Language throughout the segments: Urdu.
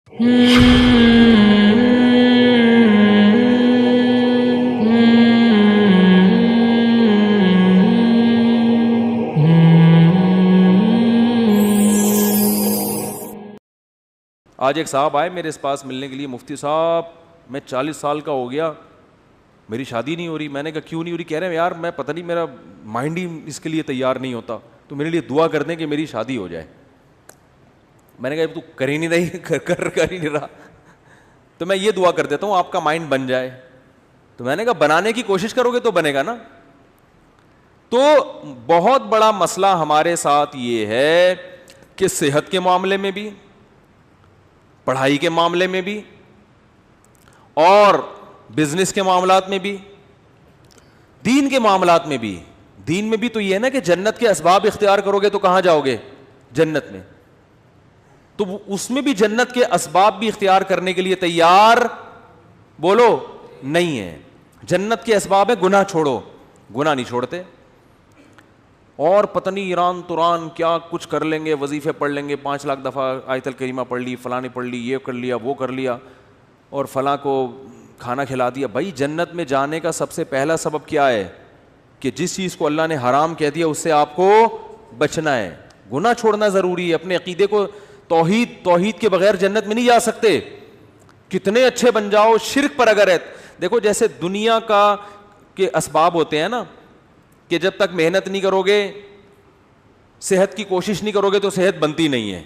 آج ایک صاحب آئے میرے پاس ملنے کے لیے، مفتی صاحب میں 40 سال کا ہو گیا، میری شادی نہیں ہو رہی۔ میں نے کہا کیوں نہیں ہو رہی؟ کہہ رہے ہیں یار میں پتہ نہیں، میرا مائنڈ ہی اس کے لیے تیار نہیں ہوتا، تو میرے لیے دعا کر دیں کہ میری شادی ہو جائے۔ میں نے کہا تو کر ہی نہیں رہی، کر ہی نہیں رہا، تو میں یہ دعا کر دیتا ہوں آپ کا مائنڈ بن جائے۔ تو میں نے کہا بنانے کی کوشش کرو گے تو بنے گا نا۔ تو بہت بڑا مسئلہ ہمارے ساتھ یہ ہے کہ صحت کے معاملے میں بھی، پڑھائی کے معاملے میں بھی، اور بزنس کے معاملات میں بھی، دین کے معاملات میں بھی۔ دین میں بھی تو یہ ہے نا کہ جنت کے اسباب اختیار کرو گے تو کہاں جاؤ گے؟ جنت میں۔ تو اس میں بھی جنت کے اسباب بھی اختیار کرنے کے لیے تیار بولو نہیں ہے۔ جنت کے اسباب ہے گناہ چھوڑو، گناہ نہیں چھوڑتے، اور پتہ نہیں ایران توران کیا کچھ کر لیں گے، وظیفے پڑھ لیں گے، 5 لاکھ دفعہ آیت الکریمہ پڑھ لی، فلاں نے پڑھ لی، یہ کر لیا، وہ کر لیا، اور فلاں کو کھانا کھلا دیا۔ بھائی جنت میں جانے کا سب سے پہلا سبب کیا ہے؟ کہ جس چیز کو اللہ نے حرام کہہ دیا اس سے آپ کو بچنا ہے، گناہ چھوڑنا ضروری ہے۔ اپنے عقیدے کو توحید کے بغیر جنت میں نہیں جا سکتے، کتنے اچھے بن جاؤ، شرک پر اگر ہے۔ دیکھو جیسے دنیا کا کے اسباب ہوتے ہیں نا، کہ جب تک محنت نہیں کرو گے، صحت کی کوشش نہیں کرو گے تو صحت بنتی نہیں ہے۔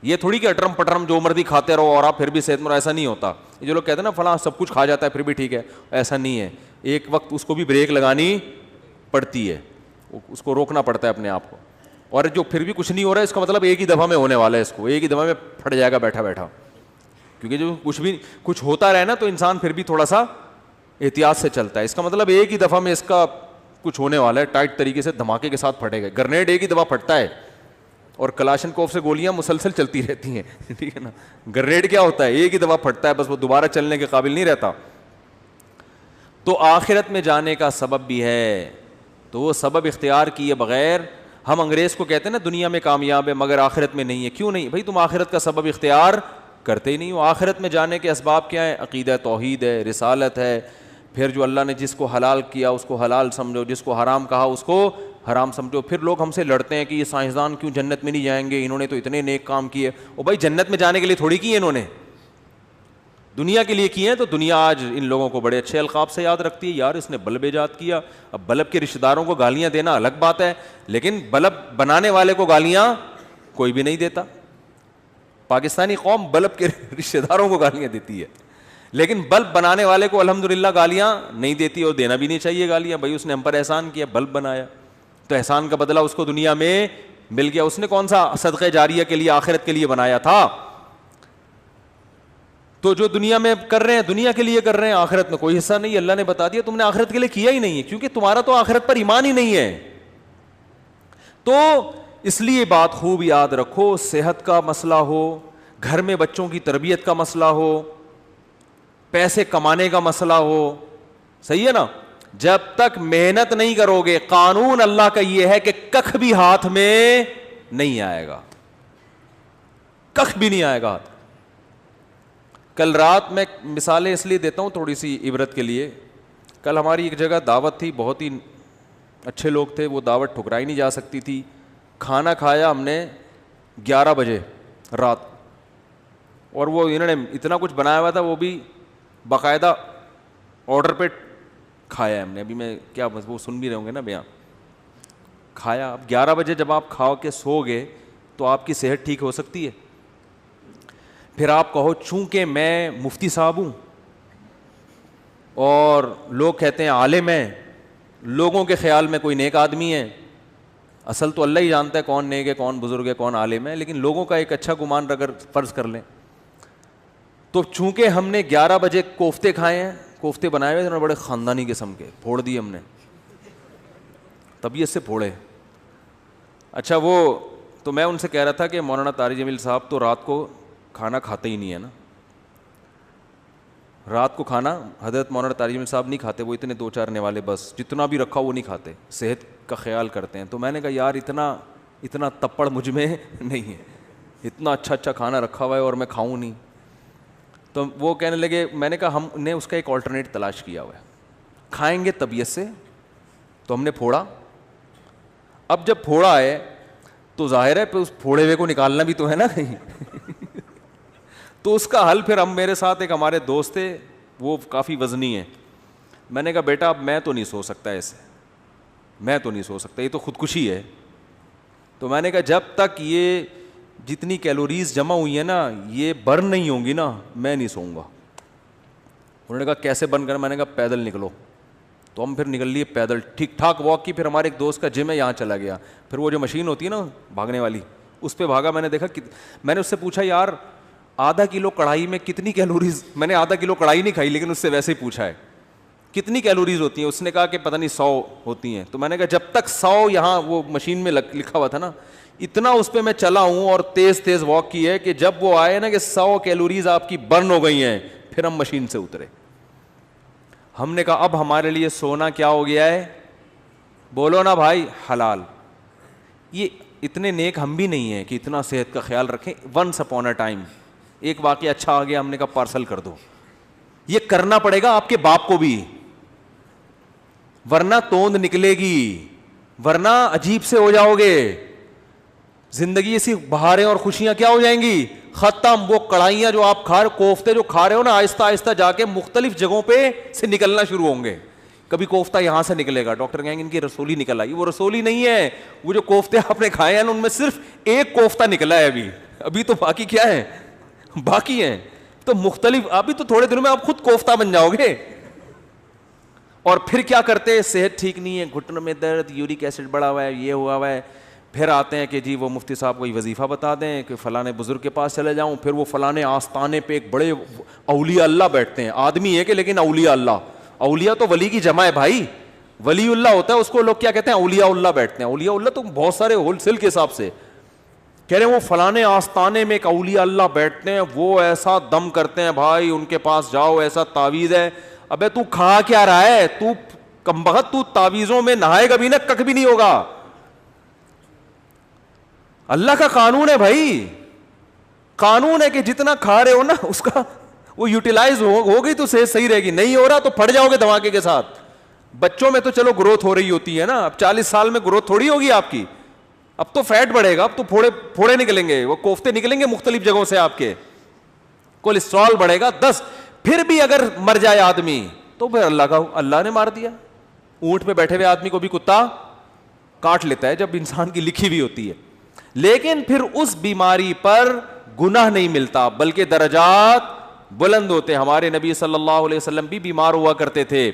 یہ تھوڑی کہ اٹرم پٹرم جو مرضی کھاتے رہو اور آپ پھر بھی صحت مند، ایسا نہیں ہوتا۔ یہ جو لوگ کہتے ہیں نا فلاں سب کچھ کھا جاتا ہے پھر بھی ٹھیک ہے، ایسا نہیں ہے۔ ایک وقت اس کو بھی بریک لگانی پڑتی ہے، اس کو روکنا پڑتا ہے اپنے آپ کو۔ اور جو پھر بھی کچھ نہیں ہو رہا ہے اس کا مطلب ایک ہی دفعہ میں ہونے والا ہے، اس کو ایک ہی دفعہ میں پھٹ جائے گا بیٹھا بیٹھا۔ کیونکہ جو کچھ ہوتا رہے نا تو انسان پھر بھی تھوڑا سا احتیاط سے چلتا ہے۔ اس کا مطلب ایک ہی دفعہ میں اس کا کچھ ہونے والا ہے، ٹائٹ طریقے سے دھماکے کے ساتھ پھٹے گا۔ گرنیڈ ایک ہی دفعہ پھٹتا ہے، اور کلاشن کوف سے گولیاں مسلسل چلتی رہتی ہیں، ٹھیک ہے نا۔ گرنیڈ کیا ہوتا ہے؟ ایک ہی دفعہ پھٹتا ہے، بس وہ دوبارہ چلنے کے قابل نہیں رہتا۔ تو آخرت میں جانے کا سبب بھی ہے، تو وہ سبب اختیار کیے بغیر ہم انگریز کو کہتے ہیں نا دنیا میں کامیاب ہے مگر آخرت میں نہیں ہے۔ کیوں نہیں بھائی؟ تم آخرت کا سبب اختیار کرتے ہی نہیں ہو۔ آخرت میں جانے کے اسباب کیا ہیں؟ عقیدہ توحید ہے، رسالت ہے، پھر جو اللہ نے جس کو حلال کیا اس کو حلال سمجھو، جس کو حرام کہا اس کو حرام سمجھو۔ پھر لوگ ہم سے لڑتے ہیں کہ یہ سائنسدان کیوں جنت میں نہیں جائیں گے، انہوں نے تو اتنے نیک کام کیے۔ او بھائی جنت میں جانے کے لیے تھوڑی کیے انہوں نے، دنیا کے لیے کیے ہیں۔ تو دنیا آج ان لوگوں کو بڑے اچھے القاب سے یاد رکھتی ہے، یار اس نے بلب ایجاد کیا۔ اب بلب کے رشتہ داروں کو گالیاں دینا الگ بات ہے، لیکن بلب بنانے والے کو گالیاں کوئی بھی نہیں دیتا۔ پاکستانی قوم بلب کے رشتہ داروں کو گالیاں دیتی ہے، لیکن بلب بنانے والے کو الحمدللہ گالیاں نہیں دیتی، اور دینا بھی نہیں چاہیے گالیاں۔ بھائی اس نے ہم پر احسان کیا، بلب بنایا، تو احسان کا بدلہ اس کو دنیا میں مل گیا۔ اس نے کون سا صدقہ جاریہ کے لیے آخرت کے لیے بنایا تھا؟ تو جو دنیا میں کر رہے ہیں دنیا کے لیے کر رہے ہیں، آخرت میں کوئی حصہ نہیں۔ اللہ نے بتا دیا تم نے آخرت کے لیے کیا ہی نہیں ہے، کیونکہ تمہارا تو آخرت پر ایمان ہی نہیں ہے۔ تو اس لیے بات خوب یاد رکھو، صحت کا مسئلہ ہو، گھر میں بچوں کی تربیت کا مسئلہ ہو، پیسے کمانے کا مسئلہ ہو، صحیح ہے نا، جب تک محنت نہیں کرو گے، قانون اللہ کا یہ ہے کہ کخ بھی ہاتھ میں نہیں آئے گا، کخ بھی نہیں آئے گا ہاتھ۔ کل رات میں مثالیں اس لیے دیتا ہوں تھوڑی سی عبرت کے لیے۔ کل ہماری ایک جگہ دعوت تھی، بہت ہی اچھے لوگ تھے، وہ دعوت ٹھکرائی نہیں جا سکتی تھی۔ کھانا کھایا ہم نے 11 بجے رات، اور وہ انہوں نے اتنا کچھ بنایا ہوا تھا، وہ بھی باقاعدہ آرڈر پہ کھایا ہے ہم نے۔ ابھی میں کیا بس وہ سن بھی رہے ہوں گے نا بیان، کھایا۔ اب 11 بجے جب آپ کھاؤ کے سو گے تو آپ کی صحت ٹھیک ہو سکتی ہے؟ پھر آپ کہو چونکہ میں مفتی صاحب ہوں اور لوگ کہتے ہیں عالم ہیں، لوگوں کے خیال میں کوئی نیک آدمی ہے، اصل تو اللہ ہی جانتا ہے کون نیک ہے، کون بزرگ ہے، کون عالم ہے، لیکن لوگوں کا ایک اچھا گمان اگر فرض کر لیں تو چونکہ ہم نے 11 بجے کوفتے کھائے ہیں، کوفتے بنائے ہوئے بڑے خاندانی قسم کے، پھوڑ دیے ہم نے، طبیعت سے پھوڑے۔ اچھا وہ تو میں ان سے کہہ رہا تھا کہ مولانا طارق جمیل صاحب تو رات کو کھانا کھاتے ہی نہیں ہے نا، رات کو کھانا حضرت مولانا طارق جمیل صاحب نہیں کھاتے، وہ اتنے 2-4 نوالے بس جتنا بھی رکھا وہ نہیں کھاتے، صحت کا خیال کرتے ہیں۔ تو میں نے کہا یار اتنا تپڑ مجھ میں نہیں ہے، اتنا اچھا کھانا رکھا ہوا ہے اور میں کھاؤں نہیں، تو وہ کہنے لگے, میں نے کہا ہم نے اس کا ایک آلٹرنیٹ تلاش کیا ہوا ہے, کھائیں گے طبیعت سے. تو ہم نے پھوڑا. اب جب پھوڑا ہے تو ظاہر ہے اس پھوڑے ہوئے کو نکالنا بھی تو ہے نا کہیں. تو اس کا حل پھر ہم, میرے ساتھ ایک ہمارے دوست تھے, وہ کافی وزنی ہیں. میں نے کہا بیٹا اب میں تو نہیں سو سکتا ایسے, میں تو نہیں سو سکتا, یہ تو خودکشی ہے. تو میں نے کہا جب تک یہ جتنی کیلوریز جمع ہوئی ہیں نا یہ برن نہیں ہوں گی نا میں نہیں سوؤں گا. انہوں نے کہا کیسے برن کرنا؟ میں نے کہا پیدل نکلو. تو ہم پھر نکل لیے پیدل, ٹھیک ٹھاک واک کی. پھر ہمارے ایک دوست کا جم ہے یہاں چلا گیا, پھر وہ جو مشین ہوتی ہے نا بھاگنے والی اس پہ بھاگا. میں نے دیکھا, میں نے اس سے پوچھا یار آدھا کلو کڑھائی میں کتنی کیلوریز, میں نے آدھا کلو کڑھائی نہیں کھائی لیکن اس سے ویسے ہی پوچھا ہے کتنی کیلوریز ہوتی ہیں. اس نے کہا کہ پتہ نہیں 100 ہوتی ہیں. تو میں نے کہا جب تک 100 یہاں وہ مشین میں لکھا ہوا تھا نا اتنا اس پہ میں چلا ہوں اور تیز تیز واک کی ہے کہ جب وہ آئے نا کہ 100 کیلوریز آپ کی برن ہو گئی ہیں پھر ہم مشین سے اترے. ہم نے کہا اب ہمارے لیے سونا کیا ہو گیا ہے؟ بولو نا بھائی, حلال. یہ اتنے نیک ہم بھی نہیں ہیں کہ اتنا صحت کا خیال رکھیں. ونس اپون اے ٹائم ایک واقعہ اچھا آ گیا, ہم نے کہا پارسل کر دو. یہ کرنا پڑے گا آپ کے باپ کو بھی, ورنہ توند نکلے گی, ورنہ عجیب سے ہو جاؤ گے. زندگی ایسی بہاریں اور خوشیاں کیا ہو جائیں گی, ختم. وہ کڑھائیاں جو آپ کھا رہے, کوفتے جو کھا رہے ہو نا, آہستہ آہستہ جا کے مختلف جگہوں پہ سے نکلنا شروع ہوں گے. کبھی کوفتہ یہاں سے نکلے گا, ڈاکٹر کہیں گے ان کی رسولی نکل آئی. وہ رسولی نہیں ہے, وہ جو کوفتے آپ نے کھائے ہیں نا ان میں صرف ایک کوفتہ نکلا ہے ابھی تو باقی کیا ہے, باقی ہیں. تو مختلف, ابھی تو تھوڑے دنوں میں آپ خود کوفتہ بن جاؤ گے. اور پھر کیا کرتے, صحت ٹھیک نہیں ہے, گھٹنوں میں درد, یورک ایسڈ بڑھا ہوا ہے, یہ ہوا ہوا ہے. پھر آتے ہیں کہ جی وہ مفتی صاحب کوئی وظیفہ بتا دیں کہ فلاں بزرگ کے پاس چلے جاؤں. پھر وہ فلاں آستانے پہ ایک بڑے اولیاء اللہ بیٹھتے ہیں, آدمی ہے کہ لیکن اولیاء اللہ, اولیاء تو ولی کی جمع ہے بھائی, ولی اللہ ہوتا ہے اس کو لوگ کیا کہتے ہیں, اولیاء اللہ بیٹھتے ہیں. اولیاء اللہ تو بہت سارے ہول سیل کے حساب سے کہہ رہے ہیں. وہ فلاں آستانے میں ایک اولیاء اللہ بیٹھتے ہیں, وہ ایسا دم کرتے ہیں بھائی, ان کے پاس جاؤ, ایسا تعویذ ہے. ابے تو کھا کیا رہا ہے, تو کمبخت, تو تعویذوں میں نہائے گا بھی نا کک بھی نہیں ہوگا. اللہ کا قانون ہے بھائی, قانون ہے کہ جتنا کھا رہے ہو نا اس کا وہ یوٹیلائز ہو گئی تو صحت صحیح رہے گی. نہیں ہو رہا تو پھٹ جاؤ گے دھماکے کے ساتھ. بچوں میں تو چلو گروتھ ہو رہی ہوتی ہے نا, اب 40 سال میں گروتھ تھوڑی ہوگی آپ کی, اب تو فیٹ بڑھے گا, اب تو پھوڑے نکلیں گے, وہ کوفتے نکلیں گے مختلف جگہوں سے, آپ کے کولیسٹرول بڑھے گا 10. پھر بھی اگر مر جائے آدمی تو پھر اللہ نے مار دیا. اونٹ پہ بیٹھے ہوئے آدمی کو بھی کتا کاٹ لیتا ہے جب انسان کی لکھی ہوئی ہوتی ہے. لیکن پھر اس بیماری پر گناہ نہیں ملتا بلکہ درجات بلند ہوتے. ہمارے نبی صلی اللہ علیہ وسلم بھی بیمار ہوا کرتے تھے,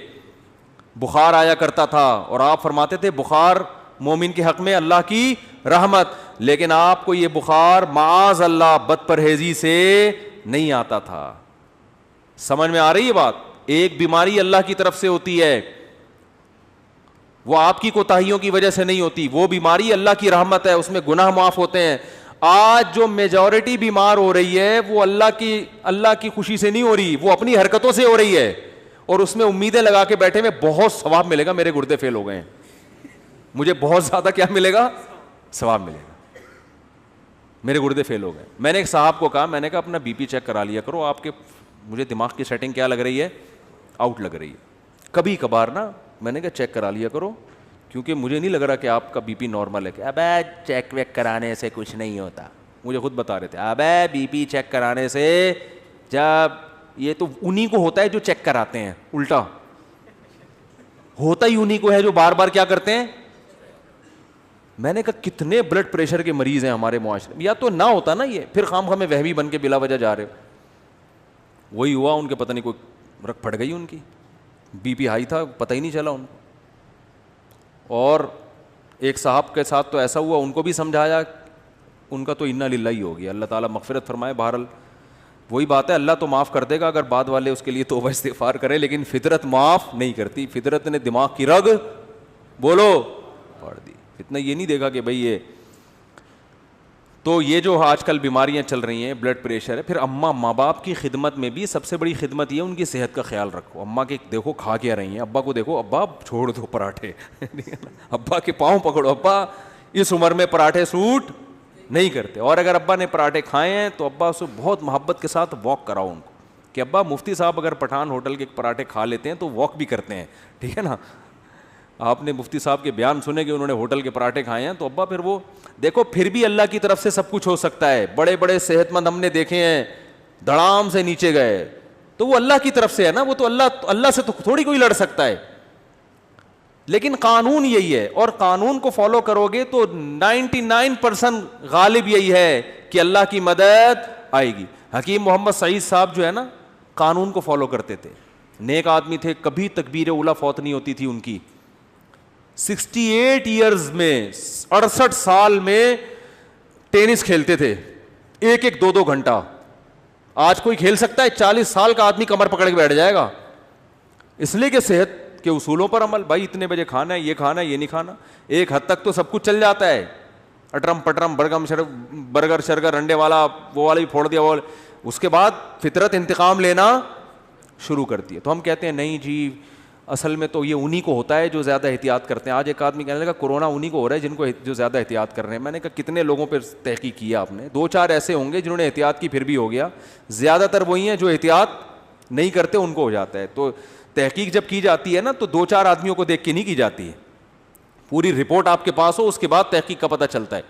بخار آیا کرتا تھا, اور آپ فرماتے تھے بخار مومن کے حق میں اللہ کی رحمت. لیکن آپ کو یہ بخار معاذ اللہ بد پرہیزی سے نہیں آتا تھا. سمجھ میں آ رہی ہے بات؟ ایک بیماری اللہ کی طرف سے ہوتی ہے, وہ آپ کی کوتاہیوں کی وجہ سے نہیں ہوتی. وہ بیماری اللہ کی رحمت ہے, اس میں گناہ معاف ہوتے ہیں. آج جو میجورٹی بیمار ہو رہی ہے وہ اللہ کی خوشی سے نہیں ہو رہی, وہ اپنی حرکتوں سے ہو رہی ہے, اور اس میں امیدیں لگا کے بیٹھے میں بہت ثواب ملے گا, میرے گردے فیل ہو گئے ہیں, مجھے بہت زیادہ کیا ملے گا, ثواب ملے گا, میرے گردے فیل ہو گئے. میں نے ایک صاحب کو کہا, میں نے کہا اپنا بی پی چیک کرا لیا کرو, آپ کے مجھے دماغ کی سیٹنگ کیا لگ رہی ہے, آؤٹ لگ رہی ہے. کبھی کبھار نا میں نے کہا چیک کرا لیا کرو, کیونکہ مجھے نہیں لگ رہا کہ آپ کا بی پی نارمل ہے. کہ ابے چیک ویک کرانے سے کچھ نہیں ہوتا, مجھے خود بتا رہے تھے, ابے بی پی چیک کرانے سے, جب یہ تو انہی کو ہوتا ہے جو چیک کراتے ہیں, الٹا ہوتا ہی انہی کو ہے جو بار بار کیا کرتے ہیں. میں نے کہا کتنے بلڈ پریشر کے مریض ہیں ہمارے معاشرے میں, یا تو نہ ہوتا نا یہ, پھر خام خواہ میں وہمی بن کے بلا وجہ جا رہے ہو. وہی ہوا ان کے, پتہ نہیں کوئی رکھ پھٹ گئی ان کی, بی پی ہائی تھا پتہ ہی نہیں چلا ان کو. اور ایک صاحب کے ساتھ تو ایسا ہوا, ان کو بھی سمجھایا, ان کا تو انا للہ ہی ہو گیا, اللہ تعالیٰ مغفرت فرمائے. بہرحال وہی بات ہے, اللہ تو معاف کر دے گا اگر بعد والے اس کے لیے توبہ استغفار کریں, لیکن فطرت معاف نہیں کرتی. فطرت نے دماغ کی رگ بولو پاڑ دی. اتنا یہ نہیں دیکھا کہ بھئی یہ تو یہ جو آج کل بیماریاں چل رہی ہیں, بلڈ پریشر ہے. پھر ماں باپ کی خدمت میں بھی سب سے بڑی خدمت یہ ہے ان کی صحت کا خیال رکھو. اماں کے دیکھو کھا کے رہی ہیں, ابا کو دیکھو, ابا چھوڑ دو پراٹھے, ابا کے پاؤں پکڑو, ابا اس عمر میں پراٹھے سوٹ نہیں کرتے. اور اگر ابا نے پراٹھے کھائے ہیں تو ابا سے بہت محبت کے ساتھ واک کراؤ ان کو کہ ابا مفتی صاحب اگر پٹھان ہوٹل کے پراٹھے کھا لیتے ہیں تو واک بھی کرتے ہیں, ٹھیک ہے نا. آپ نے مفتی صاحب کے بیان سنے کہ انہوں نے ہوٹل کے پراٹھے کھائے ہیں, تو ابا پھر وہ دیکھو پھر بھی اللہ کی طرف سے سب کچھ ہو سکتا ہے. بڑے بڑے صحت مند ہم نے دیکھے ہیں دھڑام سے نیچے گئے, تو وہ اللہ کی طرف سے ہے نا, وہ تو اللہ سے تو تھوڑی کوئی لڑ سکتا ہے. لیکن قانون یہی ہے, اور قانون کو فالو کرو گے تو 99% غالب یہی ہے کہ اللہ کی مدد آئے گی. حکیم محمد سعید صاحب جو ہے نا قانون کو فالو کرتے تھے, نیک آدمی تھے, کبھی تکبیر اولیٰ فوت نہیں ہوتی تھی ان کی. 68 ایئرز میں 68 سال میں ٹینس کھیلتے تھے, ایک ایک 2 گھنٹہ. آج کوئی کھیل سکتا ہے؟ 40 سال کا آدمی کمر پکڑ کے بیٹھ جائے گا, اس لیے کہ صحت کے اصولوں پر عمل. بھائی اتنے بجے کھانا ہے, یہ نہیں کھانا. ایک حد تک تو سب کچھ چل جاتا ہے, اٹرم پٹرم برگر شرگر انڈے والا وہ والا بھی پھوڑ دیا, وہ اس کے بعد فطرت انتقام لینا شروع کرتی ہے. تو ہم کہتے ہیں نہیں جی اصل میں تو یہ انہی کو ہوتا ہے جو زیادہ احتیاط کرتے ہیں. آج ایک آدمی کہنے لگا کورونا انہی کو ہو رہا ہے جن کو جو زیادہ احتیاط کر رہے ہیں. میں نے کہا کتنے لوگوں پہ تحقیق کیا آپ نے؟ 2-4 ایسے ہوں گے جنہوں نے احتیاط کی پھر بھی ہو گیا, زیادہ تر وہی ہیں جو احتیاط نہیں کرتے ان کو ہو جاتا ہے. تو تحقیق جب کی جاتی ہے نا تو 2-4 آدمیوں کو دیکھ کے نہیں کی جاتی ہے, پوری رپورٹ آپ کے پاس ہو اس کے بعد تحقیق کا پتہ چلتا ہے.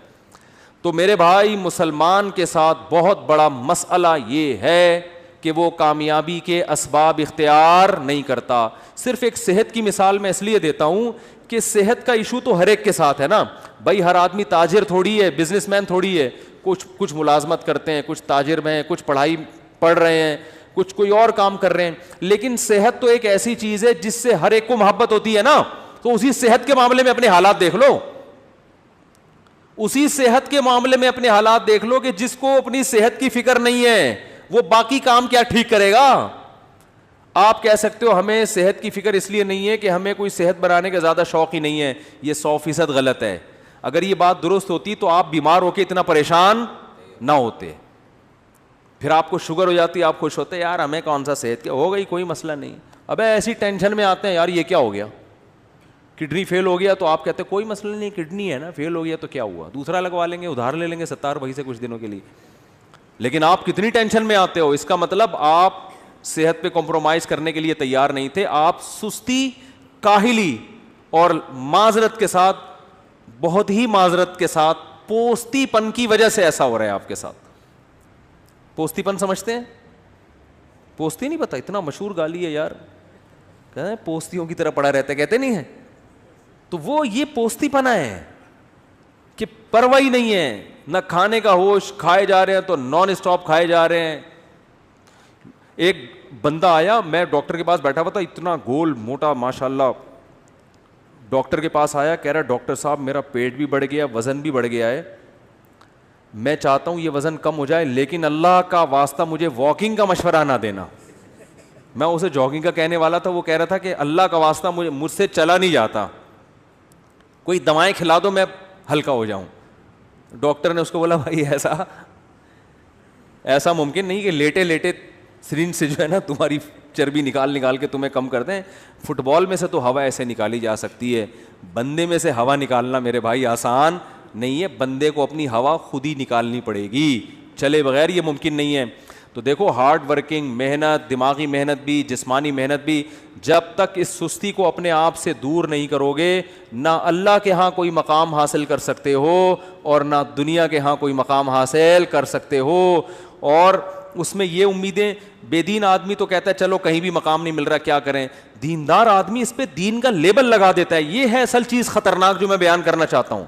تو میرے بھائی مسلمان کے ساتھ بہت بڑا مسئلہ یہ ہے کہ وہ کامیابی کے اسباب اختیار نہیں کرتا. صرف ایک صحت کی مثال میں اس لیے دیتا ہوں کہ صحت کا ایشو تو ہر ایک کے ساتھ ہے نا بھائی. ہر آدمی تاجر تھوڑی ہے, بزنس مین تھوڑی ہے. کچھ ملازمت کرتے ہیں, کچھ تاجر میں ہیں, کچھ پڑھائی پڑھ رہے ہیں, کچھ کوئی اور کام کر رہے ہیں. لیکن صحت تو ایک ایسی چیز ہے جس سے ہر ایک کو محبت ہوتی ہے نا. تو اسی صحت کے معاملے میں اپنے حالات دیکھ لو, اسی صحت کے معاملے میں اپنے حالات دیکھ لو کہ جس کو اپنی صحت کی فکر نہیں ہے وہ باقی کام کیا ٹھیک کرے گا. آپ کہہ سکتے ہو ہمیں صحت کی فکر اس لیے نہیں ہے کہ ہمیں کوئی صحت بنانے کا زیادہ شوق ہی نہیں ہے. یہ 100% غلط ہے. اگر یہ بات درست ہوتی تو آپ بیمار ہو کے اتنا پریشان نہ ہوتے. پھر آپ کو شوگر ہو جاتی, آپ خوش ہوتے یار ہمیں کون سا صحت کیا ہو گئی, کوئی مسئلہ نہیں. ابے ایسی ٹینشن میں آتے ہیں یار یہ کیا ہو گیا, کڈنی فیل ہو گیا, تو آپ کہتے ہیں کوئی مسئلہ نہیں, کڈنی ہے نا, فیل ہو گیا تو کیا ہوا, دوسرا لگوا لیں گے, ادھار لے لیں گے 70 بھائی سے کچھ دنوں کے لیے. لیکن آپ کتنی ٹینشن میں آتے ہو, اس کا مطلب آپ صحت پہ کمپرومائز کرنے کے لیے تیار نہیں تھے. آپ سستی, کاہلی اور معذرت کے ساتھ, بہت ہی معذرت کے ساتھ, پوستی پن کی وجہ سے ایسا ہو رہا ہے آپ کے ساتھ. پوستی پن سمجھتے ہیں؟ پوستی نہیں پتا, اتنا مشہور گالی ہے یار, کہتے ہیں پوستیوں کی طرح پڑا رہتا ہے, کہتے نہیں ہے. تو وہ یہ پوستی پنا ہے کہ پرواہ ہی نہیں ہے, نہ کھانے کا ہوش, کھائے جا رہے ہیں تو نان اسٹاپ کھائے جا رہے ہیں. ایک بندہ آیا, میں ڈاکٹر کے پاس بیٹھا ہوا تھا, اتنا گول موٹا ماشاءاللہ, ڈاکٹر کے پاس آیا, کہہ رہا ڈاکٹر صاحب میرا پیٹ بھی بڑھ گیا, وزن بھی بڑھ گیا ہے, میں چاہتا ہوں یہ وزن کم ہو جائے, لیکن اللہ کا واسطہ مجھے واکنگ کا مشورہ نہ دینا. میں اسے جاگنگ کا کہنے والا تھا, وہ کہہ رہا تھا کہ اللہ کا واسطہ مجھ سے چلا نہیں جاتا, کوئی دوائیں کھلا دو میں ہلکا ہو جاؤں. ڈاکٹر نے اس کو بولا بھائی ایسا ممکن نہیں کہ لیٹے لیٹے سرنج سے جو ہے نا تمہاری چربی نکال کے تمہیں کم کر دیں. فٹ بال میں سے تو ہوا ایسے نکالی جا سکتی ہے, بندے میں سے ہوا نکالنا میرے بھائی آسان نہیں ہے. بندے کو اپنی ہوا خود ہی نکالنی پڑے گی, چلے بغیر یہ ممکن نہیں ہے. تو دیکھو ہارڈ ورکنگ, محنت, دماغی محنت بھی, جسمانی محنت بھی, جب تک اس سستی کو اپنے آپ سے دور نہیں کرو گے, نہ اللہ کے ہاں کوئی مقام حاصل کر سکتے ہو اور نہ دنیا کے ہاں کوئی مقام حاصل کر سکتے ہو. اور اس میں یہ امیدیں, بے دین آدمی تو کہتا ہے چلو کہیں بھی مقام نہیں مل رہا کیا کریں, دیندار آدمی اس پہ دین کا لیبل لگا دیتا ہے. یہ ہے اصل چیز خطرناک جو میں بیان کرنا چاہتا ہوں.